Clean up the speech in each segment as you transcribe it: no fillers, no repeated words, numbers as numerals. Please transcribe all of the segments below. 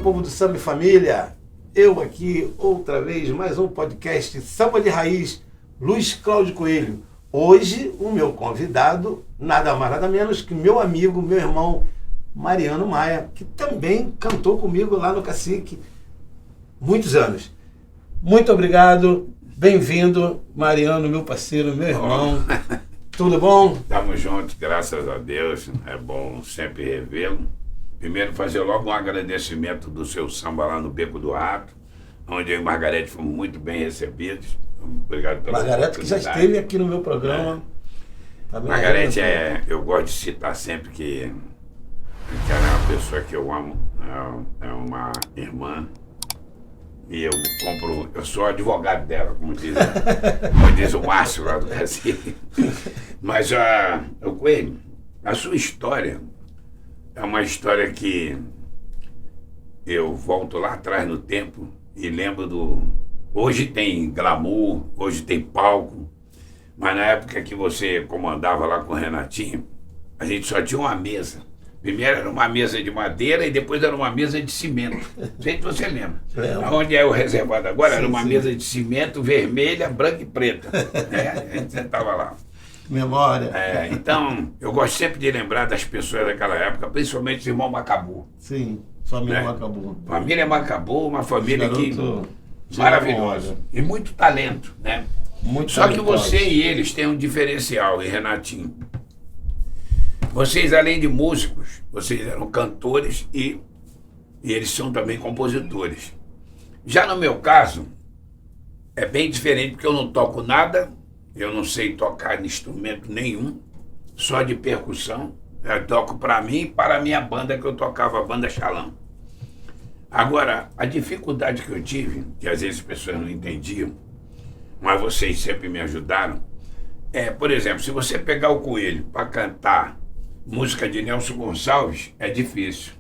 povo do Samba e Família. Eu aqui, outra vez, mais um podcast Samba de Raiz, Luiz Cláudio Coelho. Hoje, o meu convidado, nada mais, nada menos que meu amigo, meu irmão, Mariano Maia, que também cantou comigo lá no Cacique muitos anos. Muito obrigado, bem-vindo, Mariano, meu parceiro, meu irmão. Tudo bom? Estamos juntos, graças a Deus. É bom sempre revê-lo. Primeiro, fazer logo um agradecimento do seu samba lá no Beco do Rato, onde eu e Margarete fomos muito bem recebidos. Obrigado pela Margarete, que já esteve aqui no meu programa. Tá Margarete, eu gosto de citar sempre que ela é uma pessoa que eu amo, é uma irmã. E eu sou advogado dela, como diz o Márcio lá do Cacique. Mas o Coelho, a sua história é uma história que eu volto lá atrás no tempo e lembro Hoje tem glamour, hoje tem palco, mas na época que você comandava lá com o Renatinho, a gente só tinha uma mesa. Primeiro era uma mesa de madeira e depois era uma mesa de cimento. Não sei se você lembra. Onde é o reservado agora, era uma mesa de cimento vermelha, branca e preta. A gente sentava lá. Memória. Então, eu gosto sempre de lembrar das pessoas daquela época, principalmente os irmãos Macabu. Sim, família Macabu. Família Macabu, uma família maravilhosa. E muito talento, né? Muito Só que você e eles têm um diferencial, e Renatinho. Vocês, além de músicos, vocês eram cantores e eles são também compositores. Já no meu caso, é bem diferente, porque eu não toco nada, eu não sei tocar instrumento nenhum, só de percussão. Eu toco para mim e para a minha banda, que eu tocava, a banda Xalão. Agora, a dificuldade que eu tive, que às vezes as pessoas não entendiam, mas vocês sempre me ajudaram, por exemplo, se você pegar o Coelho para cantar música de Nelson Gonçalves, é difícil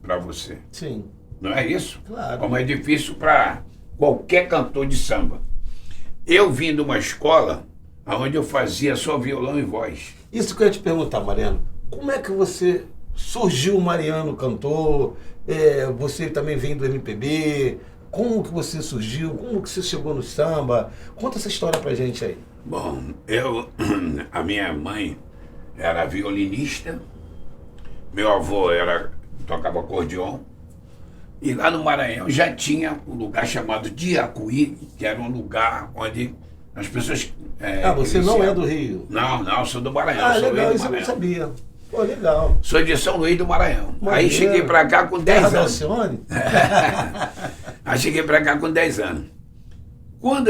para você. Sim. Não é isso? Claro. Como é difícil para qualquer cantor de samba. Eu vim de uma escola onde eu fazia só violão e voz. Isso que eu ia te perguntar, Mariano. Como é que você surgiu, Mariano, cantor? Você também vem do MPB. Como que você surgiu? Como que você chegou no samba? Conta essa história pra gente aí. Bom, a minha mãe era violinista, meu avô tocava acordeon, e lá no Maranhão já tinha um lugar chamado Diacuí, que era um lugar onde as pessoas... você não é do Rio? Não, sou do Maranhão. Sou legal, do isso Maranhão. eu não sabia. Pô, legal. Sou de São Luís do Maranhão. Aí cheguei pra cá com 10 anos. Aí cheguei pra cá com 10 anos. Quando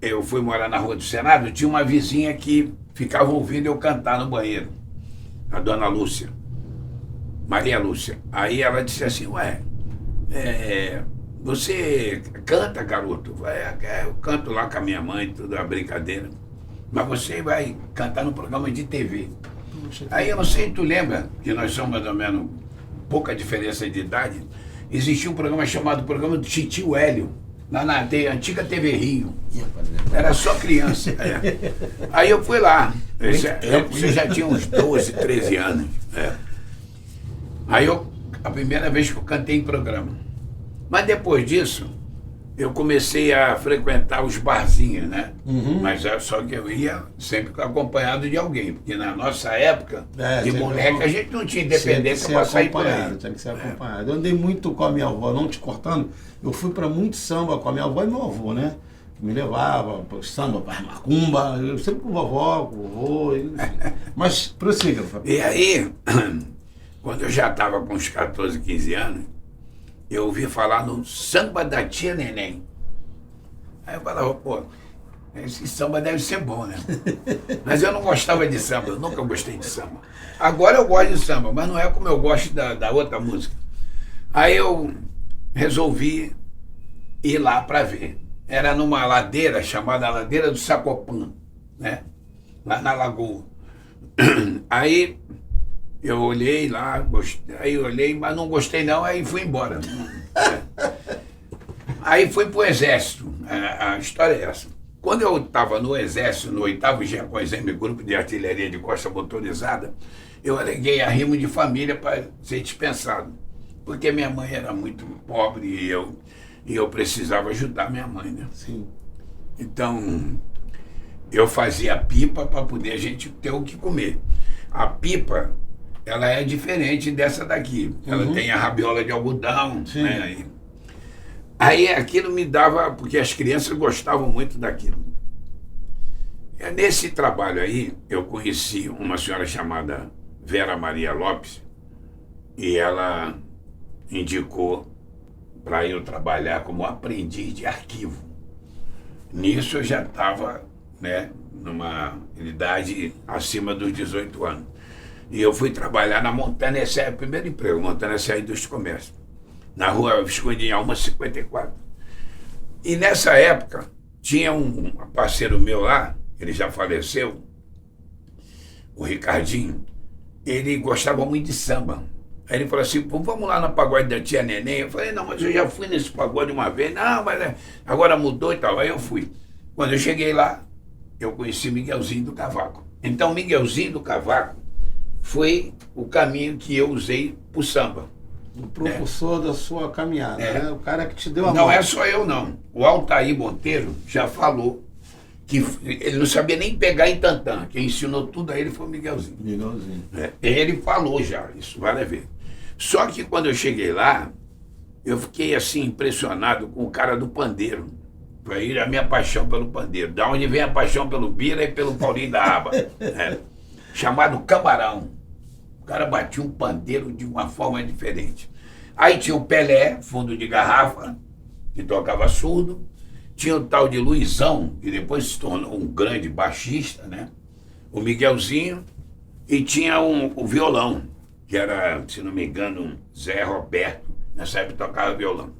eu fui morar na Rua do Senado, tinha uma vizinha que ficava ouvindo eu cantar no banheiro, a dona Lúcia, Maria Lúcia. Aí ela disse assim, você canta, garoto? Eu canto lá com a minha mãe, tudo é brincadeira, mas você vai cantar no programa de TV. Aí eu não sei se tu lembra, que nós somos mais ou menos pouca diferença de idade, existia um programa chamado Programa do Titio Hélio, lá na antiga TV Rio. Era só criança. Aí eu fui lá. Você já tinha uns 12, 13 anos. Aí a primeira vez que eu cantei em programa. Mas depois disso, eu comecei a frequentar os barzinhos, né? Mas só que eu ia sempre acompanhado de alguém, porque na nossa época, de moleque, a gente não tinha independência para sair por aí. Tinha que ser acompanhado. Eu andei muito com a minha avó, não te cortando, eu fui para muito samba com a minha avó e meu avô, né? Que me levava para samba, para macumba, eu sempre com vovó, com vovô, mas prossiga. E aí, quando eu já estava com uns 14, 15 anos, eu ouvi falar no samba da tia Neném. Aí eu falava, esse samba deve ser bom, né? Mas eu não gostava de samba, eu nunca gostei de samba. Agora eu gosto de samba, mas não é como eu gosto da outra música. Aí eu resolvi ir lá para ver. Era numa ladeira chamada Ladeira do Sacopã, né? Lá na Lagoa. Aí eu olhei lá, mas não gostei não, aí fui embora. Aí fui pro Exército, a história é essa. Quando eu estava no Exército, no 8º GECOSM, Grupo de Artilharia de Costa Motorizada, eu aleguei arrimo de família para ser dispensado. porque minha mãe era muito pobre e eu precisava ajudar minha mãe, né? Sim. Então, eu fazia pipa para poder a gente ter o que comer. A pipa, ela é diferente dessa daqui. Ela tem a rabiola de algodão, Sim. né? Aí aquilo me dava, porque as crianças gostavam muito daquilo. Nesse trabalho aí, eu conheci uma senhora chamada Vera Maria Lopes, e ela indicou para eu trabalhar como aprendiz de arquivo. Nisso eu já estava, né, numa idade acima dos 18 anos. E eu fui trabalhar na Montanha Serra, primeiro emprego, Montanha Serra Indústria e Comércio, na rua Visconde de Alma 54. E nessa época, tinha um parceiro meu lá, ele já faleceu, o Ricardinho, ele gostava muito de samba. Aí ele falou assim, pô, vamos lá no pagode da tia Neném. Eu falei, não, mas eu já fui nesse pagode uma vez. Não, mas agora mudou e tal. Aí eu fui. Quando eu cheguei lá, eu conheci Miguelzinho do Cavaco. Então, Miguelzinho do Cavaco foi o caminho que eu usei pro samba. O propulsor da sua caminhada, né? O cara que te deu a mão. Não é só eu, não. O Altair Monteiro já falou que ele não sabia nem pegar em tantã. Quem ensinou tudo a ele foi o Miguelzinho. Miguelzinho. Ele falou já, isso vale a ver. Só que quando eu cheguei lá, eu fiquei assim impressionado com o cara do pandeiro. Foi aí a minha paixão pelo pandeiro. Da onde vem a paixão pelo Bira e pelo Paulinho da Aba. Chamado Camarão. O cara batia um pandeiro de uma forma diferente. Aí tinha o Pelé, fundo de garrafa, que tocava surdo. Tinha o tal de Luizão, que depois se tornou um grande baixista, né? O Miguelzinho. E tinha o violão, que era, se não me engano, Zé Roberto. Nessa época tocava violão.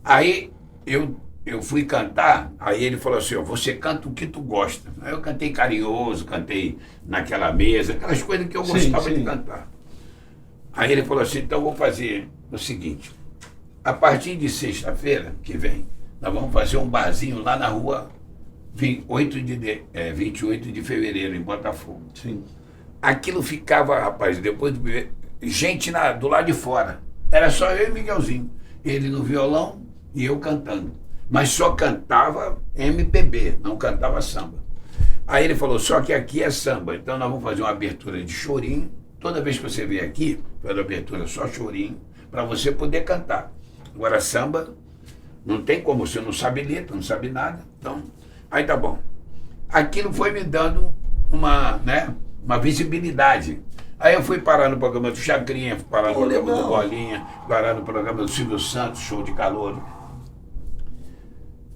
Aí eu fui cantar, aí ele falou assim, ó, você canta o que tu gosta. Aí eu cantei Carinhoso, cantei Naquela Mesa, aquelas coisas que eu gostava de cantar. Aí ele falou assim, então eu vou fazer o seguinte, a partir de sexta-feira que vem, nós vamos fazer um barzinho lá na rua 28 de fevereiro, em Botafogo. Sim. Aquilo ficava, rapaz, depois gente do lado de fora. Era só eu e Miguelzinho. Ele no violão e eu cantando. Mas só cantava MPB, não cantava samba. Aí ele falou, só que aqui é samba, então nós vamos fazer uma abertura de chorinho. Toda vez que você vier aqui, faz a abertura só chorinho, para você poder cantar. Agora samba, não tem como, você não sabe letra, não sabe nada. Então, aí tá bom. Aquilo foi me dando uma visibilidade. Aí eu fui parar no programa do Chacrinha, fui parar no programa do Bolinha, parar no programa do Silvio Santos, Show de Calouro.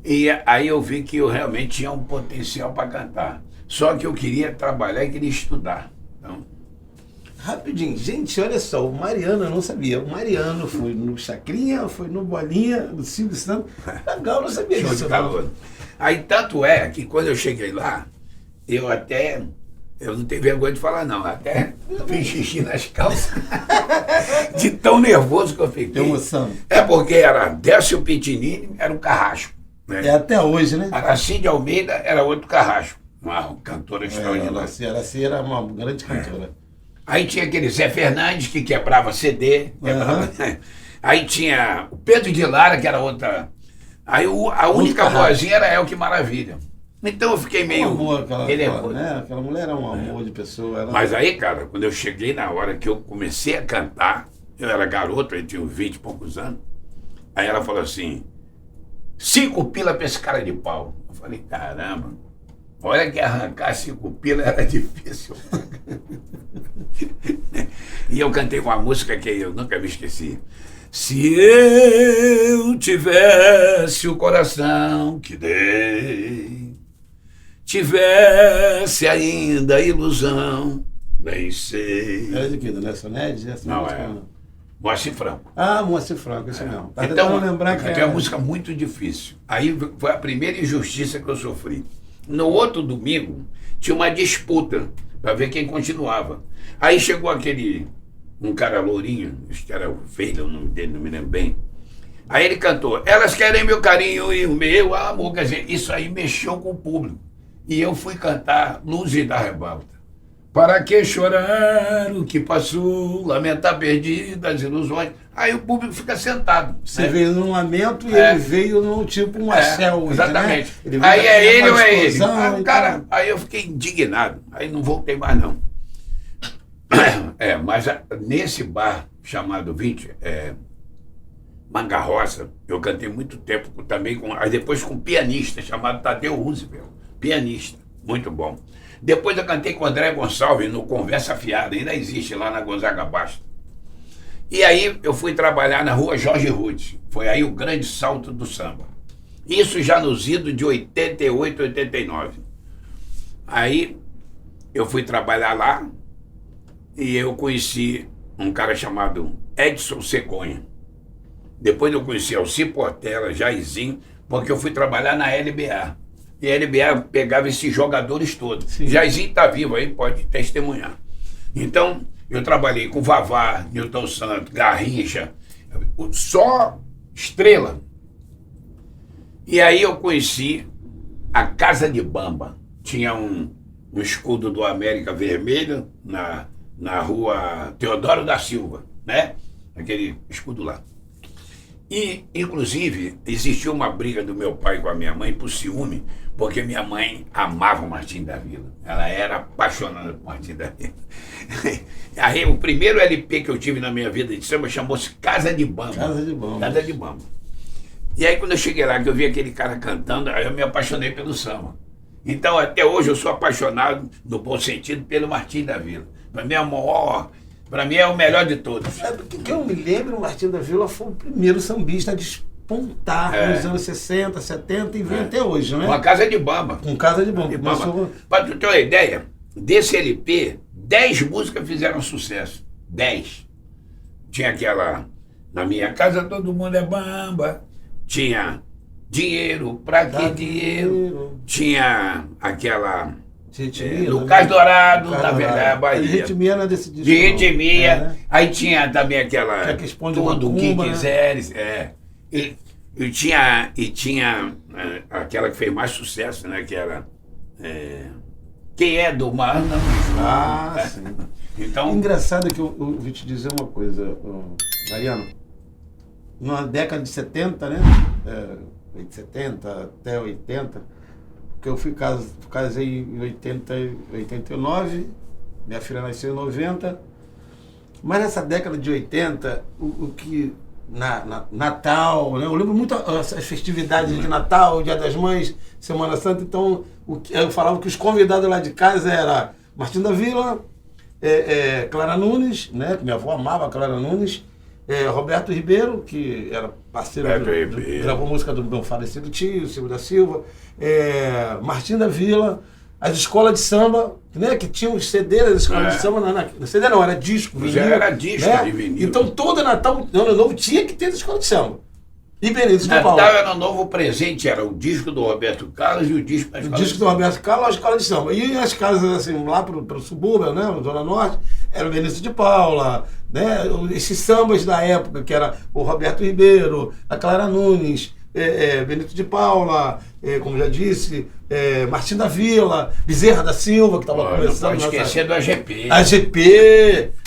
E aí eu vi que eu realmente tinha um potencial para cantar. Só que eu queria trabalhar e queria estudar. Então, rapidinho, gente, olha só, o Mariano eu não sabia. O Mariano foi no Chacrinha, foi no Bolinha, do Silvio Santos. Legal, eu não sabia Show disso. de Calouro. Aí tanto é que quando eu cheguei lá, eu não tenho vergonha de falar não, até fiz xixi nas calças, de tão nervoso que eu fiquei. Emoção. É porque era Décio Pitinini, era um carrasco. Né? É até hoje, né? A Cíndy Almeida era outro carrasco, uma cantora extraordinária. Ela era uma grande cantora. Aí tinha aquele Zé Fernandes, que quebrava CD. Aí tinha o Pedro de Lara, que era outra. Aí a única vozinha era El Que Maravilha. Então eu fiquei meio... Aquela mulher era um amor de pessoa. Mas aí, cara, quando eu cheguei na hora que eu comecei a cantar, eu era garoto, eu tinha uns 20 e poucos anos, aí ela falou assim, 5 pila pra esse cara de pau. Eu falei, caramba, olha que arrancar 5 pila era difícil. E eu cantei uma música que eu nunca me esqueci. Se eu tivesse o coração que dei, tivesse ainda a ilusão, bem sei. Era de quê? Do Nelson Nedes? Não, Moacir Franco. Ah, Moacir Franco, isso mesmo. Tá então, lembrar que é uma música muito difícil. Aí foi a primeira injustiça que eu sofri. No outro domingo, tinha uma disputa para ver quem continuava. Aí chegou um cara lourinho, acho que era o Feila, o nome dele, não me lembro bem. Aí ele cantou, elas querem meu carinho e o meu amor. Quer dizer, isso aí mexeu com o público. E eu fui cantar Luzes da Revolta. Para que chorar o que passou, lamentar perdidas ilusões. Aí o público fica sentado. Você veio num lamento e ele veio num tipo um Marcel. Exatamente. Né? Aí é ele ou é ele? Cara, aí eu fiquei indignado. Aí não voltei mais não. Mas nesse bar chamado 20, Manga Rosa, eu cantei muito tempo também, aí depois com um pianista chamado Tadeu Roosevelt. Pianista, muito bom. Depois eu cantei com o André Gonçalves no Conversa Fiada, ainda existe lá na Gonzaga Bastos. E aí eu fui trabalhar na rua Jorge Rudes. Foi aí o grande salto do samba. Isso já nos idos de 88, 89. Aí eu fui trabalhar lá e eu conheci um cara chamado Edson Cegonha. Depois eu conheci Alci Portela, Jairzinho, porque eu fui trabalhar na LBA. E a LBA pegava esses jogadores todos. Sim. Jairzinho está vivo aí, pode testemunhar. Então, eu trabalhei com Vavá, Nilton Santos, Garrincha, só estrela. E aí eu conheci a Casa de Bamba. Tinha um escudo do América Vermelho na rua Teodoro da Silva, né? Aquele escudo lá. E, inclusive, existiu uma briga do meu pai com a minha mãe por ciúme, porque minha mãe amava o Martim da Vila. Ela era apaixonada por Martim da Vila. Aí, o primeiro LP que eu tive na minha vida de samba chamou-se Casa de Bamba. Casa de Bamba. Casa de Bamba. E aí, quando eu cheguei lá, que eu vi aquele cara cantando, aí eu me apaixonei pelo samba. Então, até hoje, eu sou apaixonado, no bom sentido, pelo Martim da Vila. Para mim é o maior... Para mim é o melhor de todos. Do que eu me lembro, o Martim da Vila foi o primeiro sambista a despontar nos anos 60, 70 e vem até hoje, não é? Com a Casa de Bamba. Com Casa de Bamba. Para tu ter uma ideia, desse LP, 10 músicas fizeram sucesso. 10. Tinha aquela, Na Minha Casa Todo Mundo é Bamba. Tinha Dinheiro, Pra Que Dinheiro? Tinha aquela... Lucas Dourado, na velha Bahia. De Ritmia não é desse disco. De Ritmia. Aí tinha também aquela... Que responde Tudo o que Macumba, quiseres. E tinha aquela que fez mais sucesso, né? Que era... Quem é do mar não. Sim. Então... Engraçado que eu vou te dizer uma coisa, Mariano. Na década de 70, né? 70 até 80... Porque eu casei em 89, minha filha nasceu em 90, mas nessa década de 80, o que Natal, né? Eu lembro muito as festividades de Natal, Dia das Mães, Semana Santa, então eu falava que os convidados lá de casa era Martim da Vila, Clara Nunes, né? Que minha avó amava a Clara Nunes, Roberto Ribeiro, que era parceiro, gravou música do meu falecido tio, Silvio da Silva, Martim da Vila, as escolas de samba, né, que tinham os CD das escolas de samba, não, CD não, era disco, vinil, era disco, né? De vinil. Então todo Natal, Ano Novo tinha que ter as escolas de samba. E Benito de Paula. Natal, Ano Novo, presente era o disco do Roberto Carlos e o disco da escola. O disco do Roberto Carlos, a escola de samba. E as casas, assim, lá pro subúrbio, né, na Zona Norte, era o Benito de Paula, né, esses sambas da época, que era o Roberto Ribeiro, a Clara Nunes, Benito de Paula, como já disse, Martim da Vila, Bezerra da Silva, que estava começando. Não pode esquecer do AGP.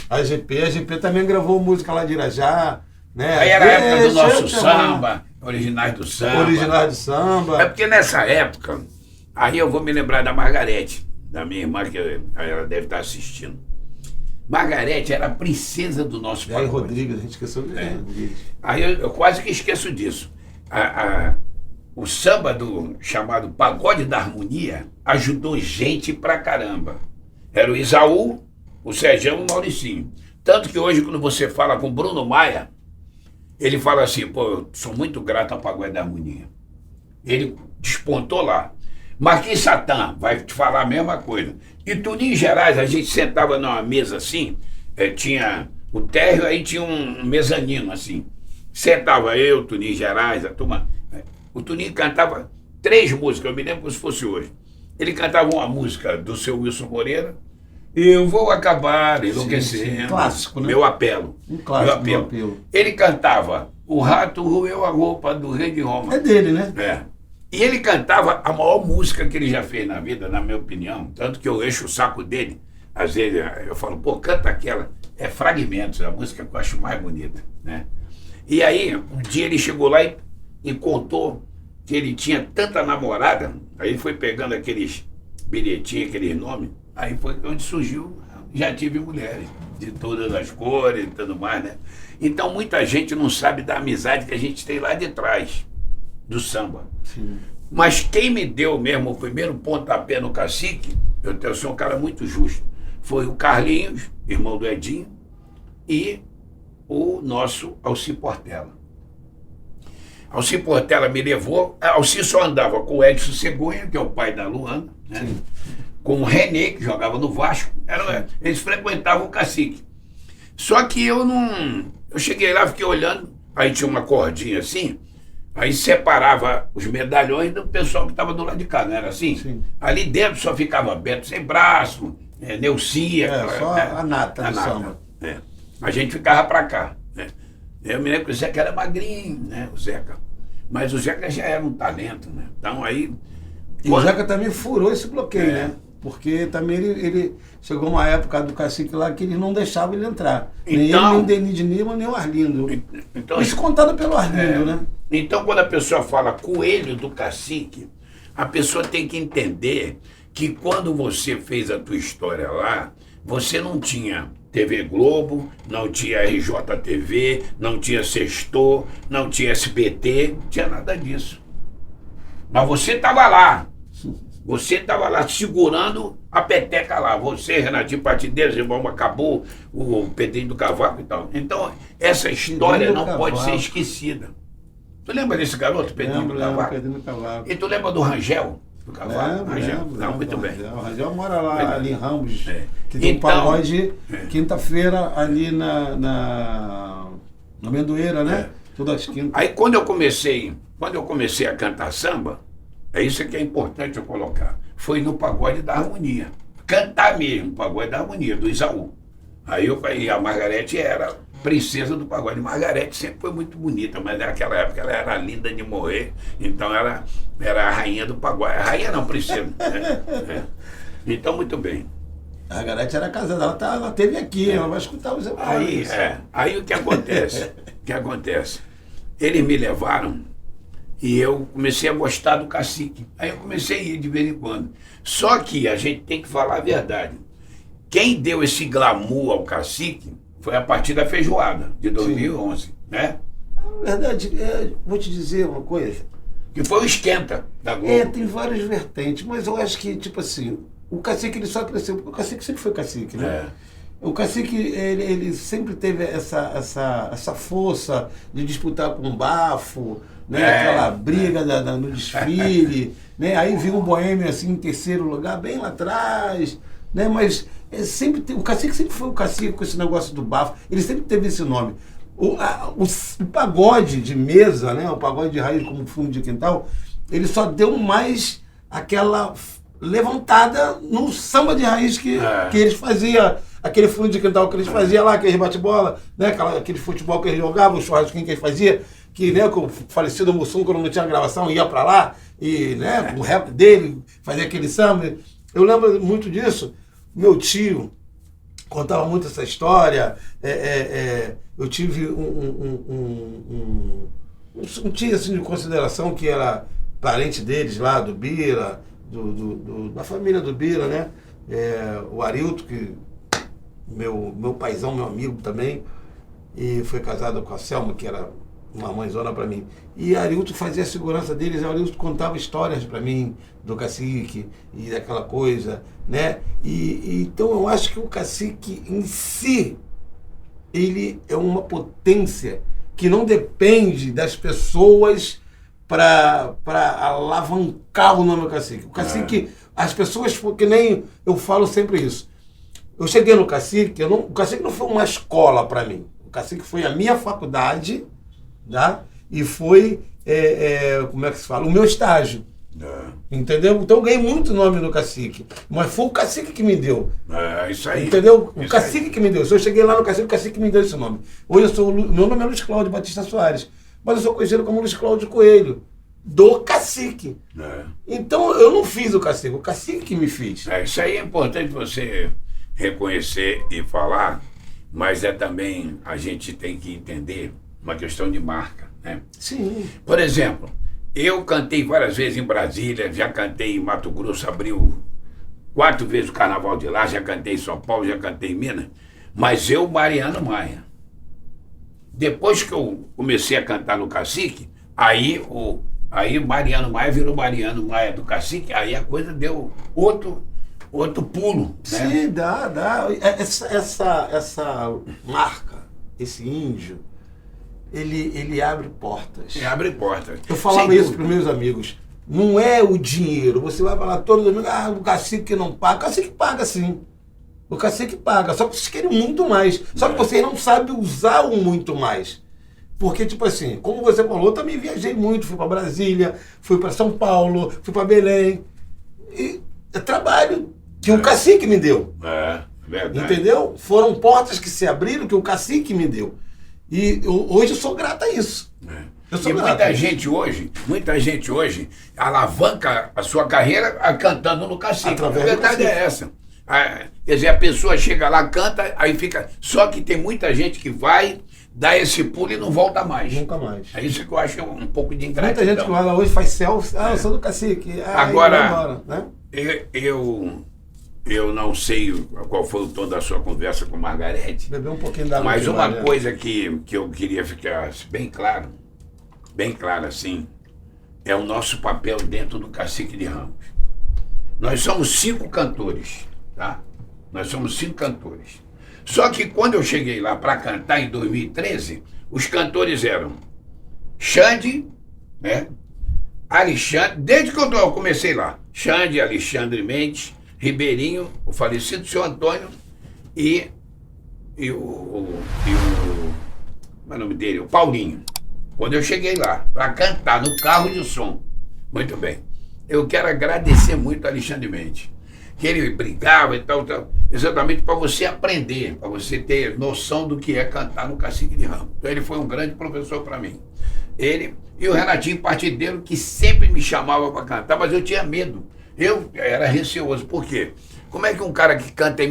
A GP também gravou música lá de Irajá. Né? Aí era a época do nosso samba, originais do samba. É porque nessa época, aí eu vou me lembrar da Margarete, da minha irmã, que ela deve estar assistindo. Margarete era a princesa do nosso país. Rodrigues, a gente esqueceu de Rodrigues. Aí eu quase que esqueço disso. O samba chamado Pagode da Harmonia ajudou gente pra caramba. Era o Isaú, o Sérgio e o Mauricinho. Tanto que hoje, quando você fala com o Bruno Maia, ele fala assim, pô, eu sou muito grato ao Pagode da Harmonia. Ele despontou lá. Marquinhos Satã vai te falar a mesma coisa. E Tuninho Gerais, a gente sentava numa mesa assim, tinha o térreo, aí tinha um mezanino assim. Sentava eu, Tuninho Gerais, a turma. O Tuninho cantava 3 músicas, eu me lembro como se fosse hoje. Ele cantava uma música do seu Wilson Moreira, Eu Vou Acabar Enlouquecendo. Sim, clássico, né? Meu Apelo. Um clássico, meu apelo. Ele cantava O Rato Roeu a Roupa do Rei de Roma. É dele, né? E ele cantava a maior música que ele já fez na vida, na minha opinião. Tanto que eu encho o saco dele. às vezes eu falo, pô, canta aquela. É Fragmentos, a música que eu acho mais bonita, né? E aí, um dia ele chegou lá e contou que ele tinha tanta namorada, aí ele foi pegando aqueles bilhetinhos, aqueles nomes, aí foi onde surgiu, já tive mulheres de todas as cores e tudo mais, né? Então muita gente não sabe da amizade que a gente tem lá de trás do samba. Sim. Mas quem me deu mesmo o primeiro pontapé no Cacique, eu sou um cara muito justo, foi o Carlinhos, irmão do Edinho, e o nosso Alci Portela. Alci Portela me levou, Alci só andava com o Edson Cegonha, que é o pai da Luana, né? Com o René, que jogava no Vasco, eles frequentavam o Cacique. Só que eu cheguei lá, fiquei olhando, aí tinha uma cordinha assim, aí separava os medalhões do pessoal que estava do lado de cá, não era assim? Sim. Ali dentro só ficava Beto Sem Braço, Neucia. Só a nata do samba. A gente ficava pra cá, né? Eu me lembro que o Zeca era magrinho, né? O Zeca. Mas o Zeca já era um talento, né? Então aí... E o Zeca também furou esse bloqueio, né? Porque também ele chegou uma época do Cacique lá que eles não deixavam ele entrar. Nem ele, nem o Denis de Lima, nem o Arlindo. Então, isso contado pelo Arlindo, né? Então quando a pessoa fala coelho do Cacique, a pessoa tem que entender que quando você fez a tua história lá, você não tinha TV Globo, não tinha RJTV, não tinha Sextor, não tinha SBT, não tinha nada disso. Mas você estava lá. Você estava lá segurando a peteca lá. Você, Renatinho Partideiros, irmão Macabu, o Pedrinho do Cavaco e tal. Então, essa história não pode ser esquecida. Tu lembra desse garoto, Pedrinho do Cavaco? Pedrinho do Cavaco. E tu lembra do Rangel? Do Cavaco? Lembro, muito bem. O Rangel mora lá, ali em Ramos. Que tem Então, um pagode quinta-feira ali na Amendoeira, né? Todas as quintas. Aí quando eu comecei a cantar samba, é isso que é importante eu colocar, foi no Pagode da Harmonia. Cantar mesmo, Pagode da Harmonia, do Isaú. Aí a Margarete era princesa do pagode. Margarete sempre foi muito bonita, mas naquela época ela era linda de morrer, então ela era a rainha do pagode. Rainha não, princesa. Né? Então, muito bem. A Margarete era casada, ela teve aqui, ela vai escutar os episódios. Aí o que acontece? Eles me levaram e eu comecei a gostar do Cacique. Aí eu comecei a ir de vez em quando. Só que a gente tem que falar a verdade. Quem deu esse glamour ao Cacique foi a partir da feijoada, de 2011, Sim. né? Na verdade, vou te dizer uma coisa. Que foi o esquenta da Globo. Tem várias vertentes, mas eu acho que, tipo assim, o Cacique ele só cresceu, porque o Cacique sempre foi Cacique, né? O Cacique, ele sempre teve essa força de disputar com o bafo, né? Aquela briga no desfile, né? Aí viu o Boêmio assim em terceiro lugar, bem lá atrás, né? Mas o Cacique sempre foi o Cacique com esse negócio do bafo, ele sempre teve esse nome. O pagode de mesa, né? O pagode de raiz como fundo de quintal, ele só deu mais aquela levantada no samba de raiz que eles faziam, aquele fundo de quintal que eles faziam lá, aquele bate-bola, né? Aquele futebol que eles jogavam, o churrasquinho que eles faziam, que, né, com o falecido Mussum, quando não tinha gravação, ia pra lá, e, né, com o rap dele, fazia aquele samba. Eu lembro muito disso. Meu tio contava muito essa história. Eu tive um tio assim, de consideração que era parente deles lá, do Bira, da família do Bira, né? O Arilton, que meu paizão, meu amigo também, e foi casado com a Selma, que era uma mãezona para mim. E Arilton fazia a segurança deles, Arilton contava histórias para mim do Cacique e daquela coisa, né? Então eu acho que o Cacique em si, ele é uma potência que não depende das pessoas para alavancar o nome do Cacique. O Cacique, as pessoas, que nem eu falo sempre isso. Eu cheguei no Cacique, o Cacique não foi uma escola para mim. O Cacique foi a minha faculdade, tá? E foi, como é que se fala? O meu estágio. Entendeu? Então eu ganhei muito nome no Cacique. Mas foi o Cacique que me deu. Isso aí. Entendeu? O Cacique que me deu. Se eu cheguei lá no Cacique, o Cacique me deu esse nome. Hoje meu nome é Luiz Cláudio Batista Soares. Mas eu sou conhecido como Luiz Cláudio Coelho, do Cacique. Então eu não fiz o Cacique que me fez. Isso aí é importante você reconhecer e falar, mas é também a gente tem que entender uma questão de marca, né? Sim. Por exemplo, eu cantei várias vezes em Brasília, já cantei em Mato Grosso, abriu 4 vezes o carnaval de lá, já cantei em São Paulo, já cantei em Minas, mas eu, Mariano Maia. Depois que eu comecei a cantar no Cacique, aí Mariano Maia virou Mariano Maia do Cacique, aí a coisa deu outro pulo, né? Sim, dá. Essa marca, esse índio, ele abre portas. Abre portas. Eu falava Sem isso dúvida. para os meus amigos. Não é o dinheiro. Você vai falar todo domingo, o cacique não paga. O cacique paga sim. O cacique paga. Só que vocês querem muito mais. Só que vocês não sabem usar o muito mais. Porque, tipo assim, como você falou, eu também viajei muito. Fui para Brasília, fui para São Paulo, fui para Belém. E é trabalho que o cacique me deu. É, verdade. Entendeu? Foram portas que se abriram que o cacique me deu. E hoje eu sou grato a isso. Eu sou E grato. muita gente hoje alavanca a sua carreira cantando no Cacique. Através A do verdade Cacique. é essa. Quer dizer, a pessoa chega lá, canta, aí fica. Só que tem muita gente que vai, dá esse pulo e não volta mais. Nunca mais. É isso que eu acho um pouco de ingratidão. Muita gente que vai lá hoje faz selfie. Eu sou do cacique. Agora, vai embora, né? eu não sei qual foi o tom da sua conversa com Margarete, Beber um pouquinho d'água. mas aqui, uma Maria. coisa que eu queria ficar bem claro assim, é o nosso papel dentro do Cacique de Ramos. Nós somos 5 cantores, tá? Nós somos 5 cantores. Só que quando eu cheguei lá para cantar em 2013, os cantores eram Xande, né? Alexandre, desde que eu comecei lá, Xande, Alexandre Mendes, Ribeirinho, o falecido senhor Antônio e como é o nome dele? O Paulinho. Quando eu cheguei lá, para cantar no carro de som. Muito bem. Eu quero agradecer muito a Alexandre Mendes, que ele brigava e tal, exatamente para você aprender, para você ter noção do que é cantar no Cacique de Ramos. Então ele foi um grande professor para mim. Ele e o Renatinho Partideiro, que sempre me chamava para cantar, mas eu tinha medo. Eu era receoso. Por quê? Como é que um cara que canta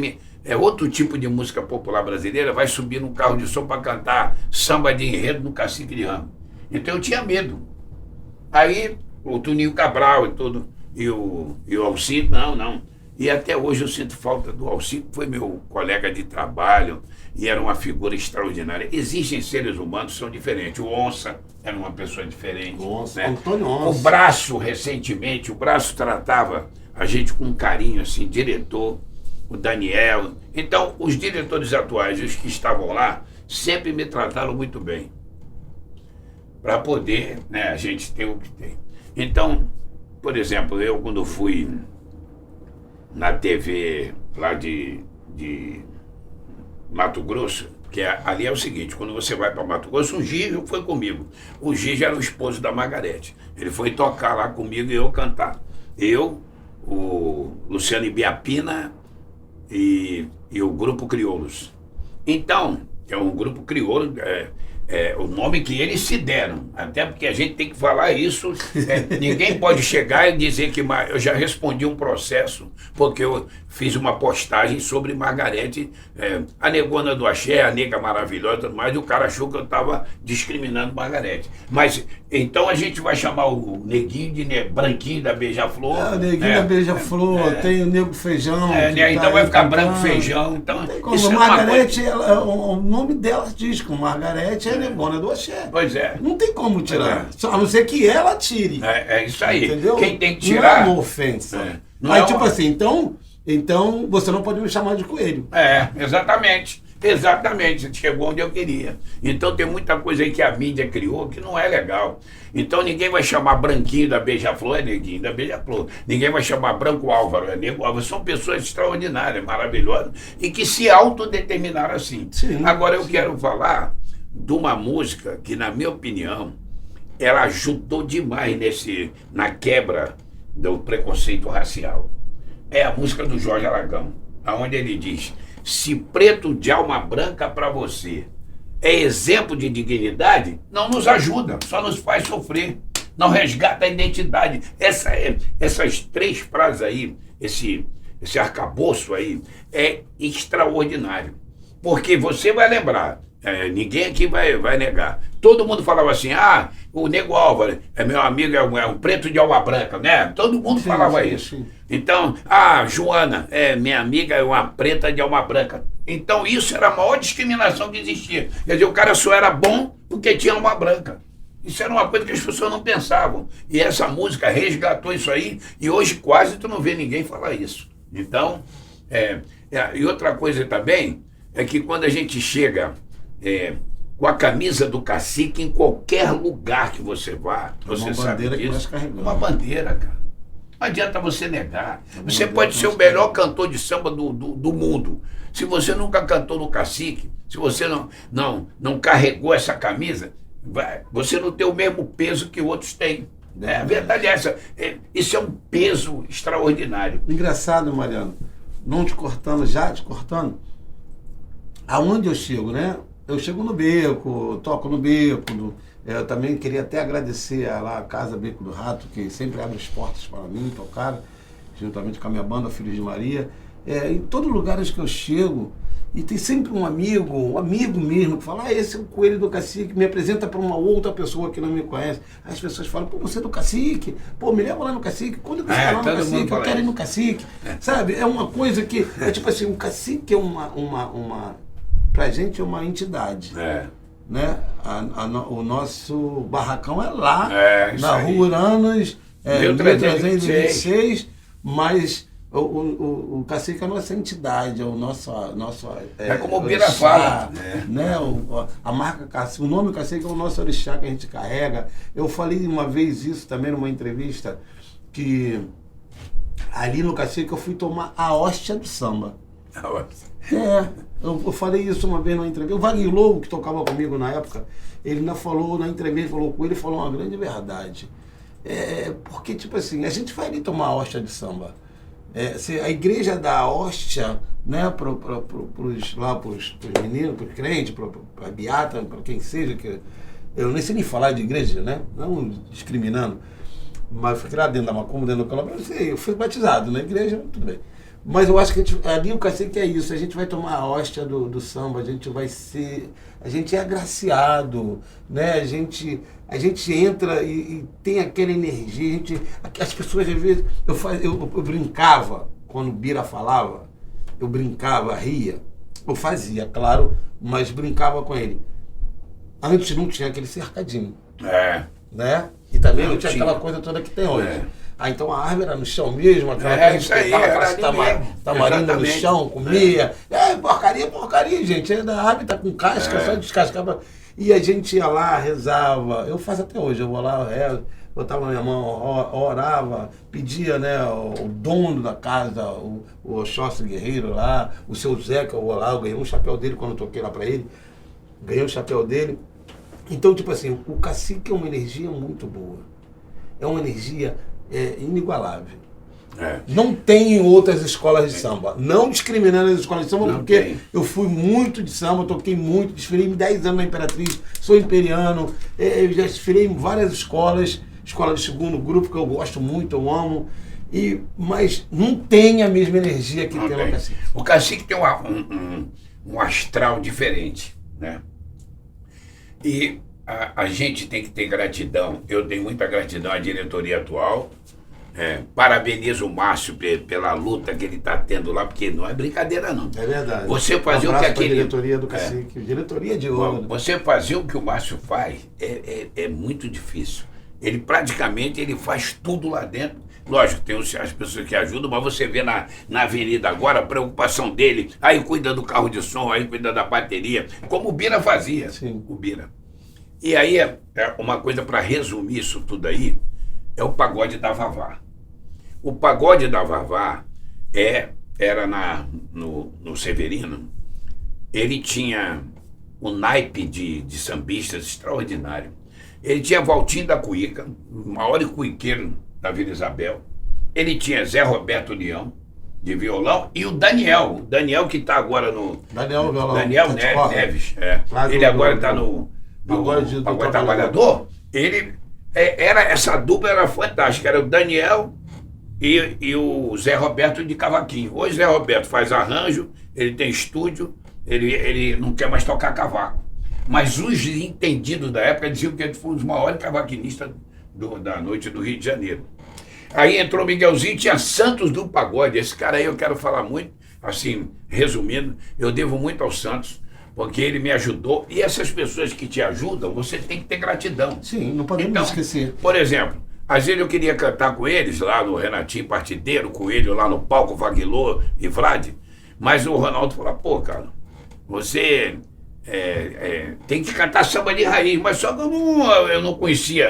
outro tipo de música popular brasileira vai subir num carro de som para cantar samba de enredo no Cacique de Ramos? Então eu tinha medo. Aí o Toninho Cabral e tudo, e o Alcir, não. E até hoje eu sinto falta do Alcir, que foi meu colega de trabalho e era uma figura extraordinária. Existem seres humanos que são diferentes. O Onça era uma pessoa diferente. Onça, né? Antônio Onça. O Braço, recentemente, tratava a gente com carinho, assim, diretor, o Daniel. Então, os diretores atuais e os que estavam lá sempre me trataram muito bem. Para poder, né, a gente ter o que tem. Então, por exemplo, eu quando fui na TV lá de Mato Grosso, que ali é o seguinte, quando você vai para Mato Grosso, o Gigi foi comigo. O Gigi era o esposo da Margarete. Ele foi tocar lá comigo e eu cantar. Eu, o Luciano Ibiapina e o Grupo Crioulos. Então, é um grupo crioulo, o nome que eles se deram, até porque a gente tem que falar isso, ninguém pode chegar e dizer que eu já respondi um processo, porque eu fiz uma postagem sobre Margarete, a negona do axé, a nega maravilhosa e tudo mais, e o cara achou que eu estava discriminando Margarete. Mas, então a gente vai chamar o neguinho de branquinho da Beija-Flor. O neguinho da Beija-Flor, tem o Nego Feijão. Então vai ficar branco feijão. Então, isso é Margarete, o nome dela artístico, Margarete é negona do axé. Pois é. Não tem como tirar. A não ser que ela tire. É isso aí. Entendeu? Quem tem que tirar. Não é uma ofensa. Não aí, é tipo uma... assim, então você não pode me chamar de coelho. Exatamente. Exatamente. Chegou onde eu queria. Então tem muita coisa aí que a mídia criou que não é legal. Então ninguém vai chamar branquinho da Beija-Flor, é neguinho da Beija-Flor. Ninguém vai chamar branco Álvaro, é nego Álvaro. São pessoas extraordinárias, maravilhosas, e que se autodeterminaram assim. Sim, Agora eu quero falar de uma música que, na minha opinião, ela ajudou demais na quebra do preconceito racial. É a música do Jorge Aragão, onde ele diz: se preto de alma branca para você é exemplo de dignidade, não nos ajuda, só nos faz sofrer, não resgata a identidade. Essas 3 frases aí, esse arcabouço aí, é extraordinário. Porque você vai lembrar, ninguém aqui vai negar. Todo mundo falava assim, o Nego Álvares é meu amigo, é um preto de alma branca, né? Todo mundo falava isso. Sim. Então, Joana é minha amiga, é uma preta de alma branca. Então isso era a maior discriminação que existia. Quer dizer, o cara só era bom porque tinha alma branca. Isso era uma coisa que as pessoas não pensavam. E essa música resgatou isso aí, e hoje quase tu não vê ninguém falar isso. Então, e outra coisa também, é que quando a gente chega com a camisa do Cacique em qualquer lugar que você vá, você sabe disso. Uma bandeira, cara. Não adianta você negar. Você pode ser o melhor cantor de samba do mundo. Se você nunca cantou no Cacique, se você não carregou essa camisa, você não tem o mesmo peso que outros têm. A verdade é essa. Isso é um peso extraordinário. Engraçado, Mariano, não te cortando, já te cortando, aonde eu chego, né? Eu chego no beco, toco no beco. Eu também queria até agradecer a Casa Beco do Rato, que sempre abre as portas para mim tocar, juntamente com a minha banda, Filhos de Maria. Em todos os lugares que eu chego, e tem sempre um amigo mesmo, que fala, esse é o Coelho do Cacique, me apresenta para uma outra pessoa que não me conhece. As pessoas falam, você é do Cacique? Me leva lá no Cacique. Quando você vai lá no Cacique? Eu quero ir no Cacique. Sabe? É uma coisa que, tipo assim, o Cacique é pra gente é uma entidade. Né? O nosso barracão é lá, na Rua Uranos, 1326, mas o Cacique é a nossa entidade, é o nosso como o Bira fala. Né? A marca Cacique, o nome Cacique é o nosso orixá que a gente carrega. Eu falei uma vez isso também numa entrevista, que ali no Cacique eu fui tomar a hóstia do samba. Eu falei isso uma vez numa entrevista. O Wagner Lobo, que tocava comigo na época, ele ainda falou na entrevista, ele falou uma grande verdade. Porque, tipo assim, a gente vai ali tomar a hóstia de samba. A igreja dá a hóstia, né, pros meninos, pros crentes, pra beata, pra quem seja, que eu nem sei nem falar de igreja, né? Não discriminando. Mas fui criado dentro da macumba, dentro do candomblé, não sei, eu fui batizado na igreja, tudo bem. Mas eu acho que ali o Cacique é isso, a gente vai tomar a hóstia do samba, a gente é agraciado, né? A gente entra e tem aquela energia, as pessoas às vezes, eu brincava, quando o Bira falava, eu brincava, ria, eu fazia, claro, mas brincava com ele. Antes não tinha aquele cercadinho, né? E também não tinha aquela coisa toda que tem hoje. Então a árvore era no chão mesmo, aquela isso aí, era tamarindo no chão, comia. Porcaria, gente. A árvore tá com casca, só descascava. E a gente ia lá, rezava. Eu faço até hoje, eu vou lá, eu rezo, botava na minha mão, orava, pedia, né, o dono da casa, o Oxóssi Guerreiro lá, o seu Zé, que eu vou lá, eu ganhei um chapéu dele quando eu toquei lá pra ele. Ganhei o chapéu dele. Então, tipo assim, o Cacique é uma energia muito boa. É uma energia inigualável. Não tem em outras escolas de samba. Não discriminando as escolas de samba, porque eu fui muito de samba, toquei muito, desfilei 10 anos na Imperatriz, sou imperiano, já desfilei em várias escolas, escola de segundo grupo, que eu gosto muito, eu amo, mas não tem a mesma energia que tem no Cacique. O Cacique tem um astral diferente, né? E a gente tem que ter gratidão. Eu tenho muita gratidão à diretoria atual. Parabenizo o Márcio pela luta que ele está tendo lá, porque não é brincadeira, não. É verdade. Você fazer o que aquele... diretoria do Cacique, diretoria de ouro. Você fazer o que o Márcio faz é muito difícil. Ele praticamente faz tudo lá dentro. Lógico, tem as pessoas que ajudam, mas você vê na avenida agora a preocupação dele. Aí cuida do carro de som, aí cuida da bateria, como o Bira fazia. Sim. O Bira. E aí, uma coisa para resumir isso tudo aí, é o pagode da Vavá. O pagode da Vavá era no Severino. Ele tinha um naipe de sambistas extraordinário. Ele tinha Valtinho da Cuíca, o maior cuiqueiro da Vila Isabel. Ele tinha Zé Roberto Leão, de violão, e o Daniel que está agora no... Daniel Neves. Ele agora está no Pagode Trabalhador. Essa dupla era fantástica, era o Daniel e o Zé Roberto de cavaquinho. Hoje o Zé Roberto faz arranjo, ele tem estúdio, ele não quer mais tocar cavaco. Mas os entendidos da época diziam que ele foi um dos maiores cavaquinistas da noite do Rio de Janeiro. Aí entrou Miguelzinho, tinha Santos do Pagode. Esse cara aí eu quero falar muito, assim, resumindo, eu devo muito ao Santos, porque ele me ajudou. E essas pessoas que te ajudam, você tem que ter gratidão. Sim, não podemos esquecer. Por exemplo, às vezes eu queria cantar com eles, lá no Renatinho Partideiro, Coelho lá no palco, Vaguilô e Vlad, mas o Ronaldo falou, pô, cara, você tem que cantar samba de raiz, mas só que eu não conhecia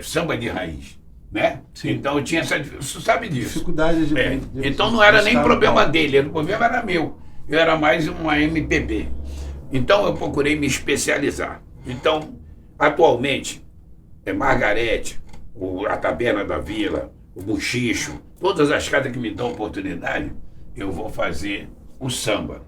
samba de raiz, né? Sim. Então eu tinha você sabe disso. Dificuldade de então não era nem problema dele, o problema era meu. Eu era mais uma MPB. Então eu procurei me especializar. Então, atualmente, Margarete, a Taberna da Vila, o Buchicho, todas as casas que me dão oportunidade, eu vou fazer o samba.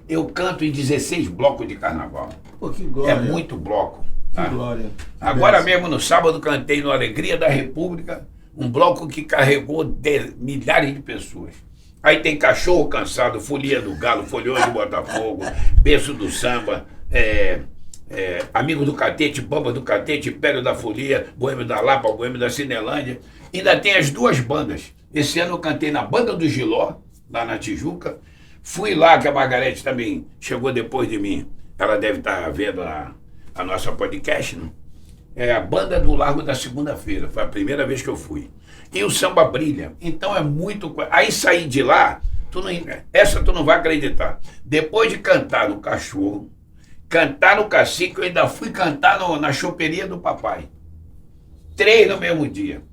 Eu canto em 16 blocos de carnaval. Pô, que glória. É muito bloco. Tá? Que glória. Agora mesmo, no sábado, cantei no Alegria da República, um bloco que carregou milhares de pessoas. Aí tem Cachorro Cansado, Folia do Galo, Folhões de Botafogo, Berço do Samba, Amigo do Catete, Bamba do Catete, Império da Folia, Boêmio da Lapa, Boêmio da Cinelândia. Ainda tem as duas bandas. Esse ano eu cantei na Banda do Giló, lá na Tijuca. Fui lá, que a Margarete também chegou depois de mim. Ela deve estar vendo a nossa podcast, né? É a Banda do Largo da Segunda-feira. Foi a primeira vez que eu fui. E o samba brilha. Então é muito... Aí saí de lá, essa tu não vai acreditar. Depois de cantar no Cachorro, cantar no Cacique, eu ainda fui cantar na choperia do papai. 3 no mesmo dia.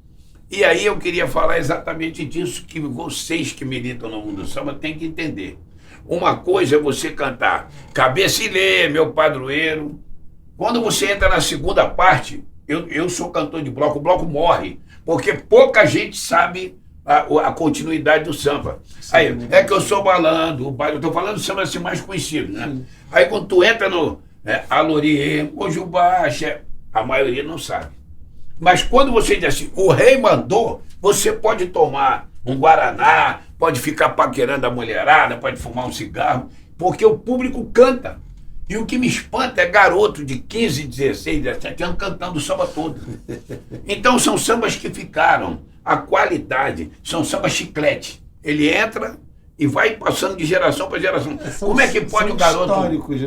E aí eu queria falar exatamente disso, que vocês que militam no mundo do samba têm que entender. Uma coisa é você cantar Cabecilê, meu padroeiro. Quando você entra na segunda parte, eu sou cantor de bloco, o bloco morre, porque pouca gente sabe a continuidade do samba. Sim, aí, é que eu sou balando, o baile, eu tô falando do samba assim mais conhecido, né? Sim. Aí quando tu entra no Aloriê, hoje o Baixa, a maioria não sabe. Mas quando você diz assim, o rei mandou, você pode tomar um guaraná, pode ficar paquerando a mulherada, pode fumar um cigarro, porque o público canta. E o que me espanta é garoto de 15, 16, 17 anos cantando o samba todo. Então são sambas que ficaram, a qualidade, são sambas chiclete. Ele entra e vai passando de geração para geração. Como é que pode um garoto...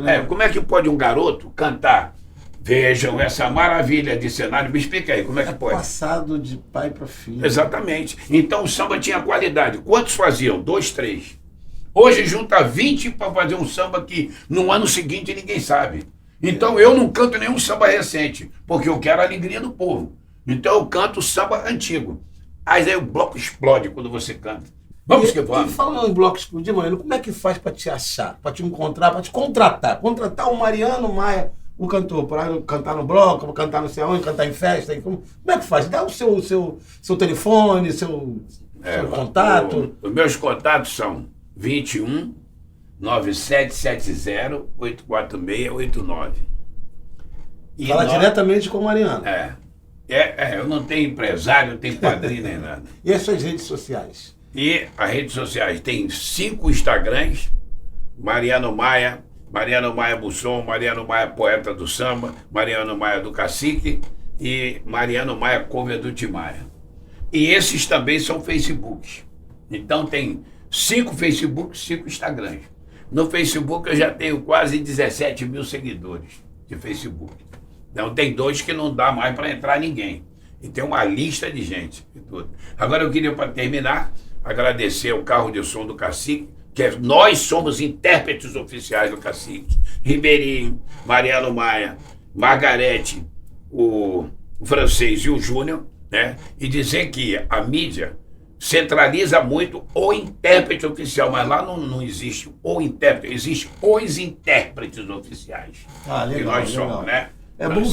Né? Como é que pode um garoto cantar? Vejam essa maravilha de cenário. Me explica aí, como é que pode? Passado de pai para filho. Exatamente. Então o samba tinha qualidade. Quantos faziam? 2, 3. Hoje junta 20 para fazer um samba que no ano seguinte ninguém sabe. Então eu não canto nenhum samba recente, porque eu quero a alegria do povo. Então eu canto samba antigo. Aí o bloco explode quando você canta. Vamos que vamos. E falando em bloco explodir, Mariano, como é que faz para te achar, para te encontrar, para te contratar? Contratar o Mariano Maia, o cantor, para cantar no bloco, para cantar não sei onde, cantar em festa. Como é que faz? Dá o seu telefone, seu contato. Os meus contatos são 21 9770 84689. Fala diretamente com o Mariano. Eu não tenho empresário, não tenho padrinho nem nada. E as suas redes sociais? E as redes sociais tem 5 Instagrams: Mariano Maia Busson, Mariano Maia Poeta do Samba, Mariano Maia do Cacique e Mariano Maia Cover do Timaya. E esses também são Facebooks. Então tem 5 Facebooks, 5 Instagrams. No Facebook eu já tenho quase 17 mil seguidores de Facebook. Então tem 2 que não dá mais para entrar ninguém. E tem uma lista de gente. Agora eu queria, para terminar, agradecer ao carro de som do Cacique, que nós somos intérpretes oficiais do Cacique. Ribeirinho, Mariano Maia, Margarete, o francês e o Júnior, né? E dizer que a mídia centraliza muito o intérprete oficial, mas lá não existe o intérprete, existe os intérpretes oficiais. Legal, que nós somos, né? É bom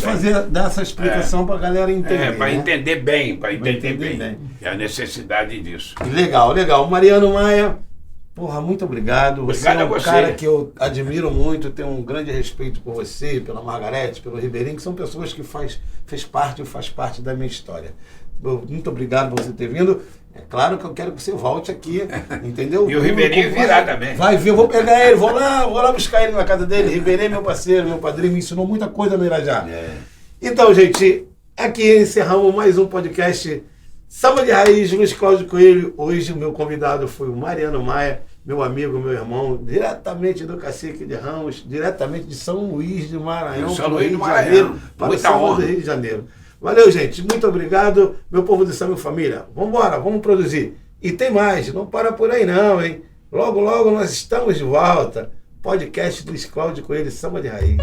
dar essa explicação para a galera entender. Para entender bem, para entender bem. É a necessidade disso. Legal. Mariano Maia, porra, muito obrigado. Você é um cara que eu admiro muito, tenho um grande respeito por você, pela Margarete, pelo Ribeirinho, que são pessoas que faz parte da minha história. Muito obrigado por você ter vindo. É claro que eu quero que você volte aqui, entendeu? E o Ribeirinho virá também. Vai vir, eu vou pegar ele, vou lá buscar ele na casa dele. Ribeirinho é meu parceiro, meu padrinho, me ensinou muita coisa no Irajá. Então, gente, aqui encerramos mais um podcast Samba de Raiz, Luiz Cláudio Coelho. Hoje o meu convidado foi o Mariano Maia, meu amigo, meu irmão, diretamente do Cacique de Ramos, diretamente de São Luís de Maranhão, São Luís do Maranhão, para o Samba do Rio de Janeiro. Valeu, gente. Muito obrigado, meu povo de samba e família. Vamos embora, vamos produzir. E tem mais, não para por aí não, hein? Logo, logo nós estamos de volta. Podcast Luiz Cláudio Coelho, Samba de Raiz.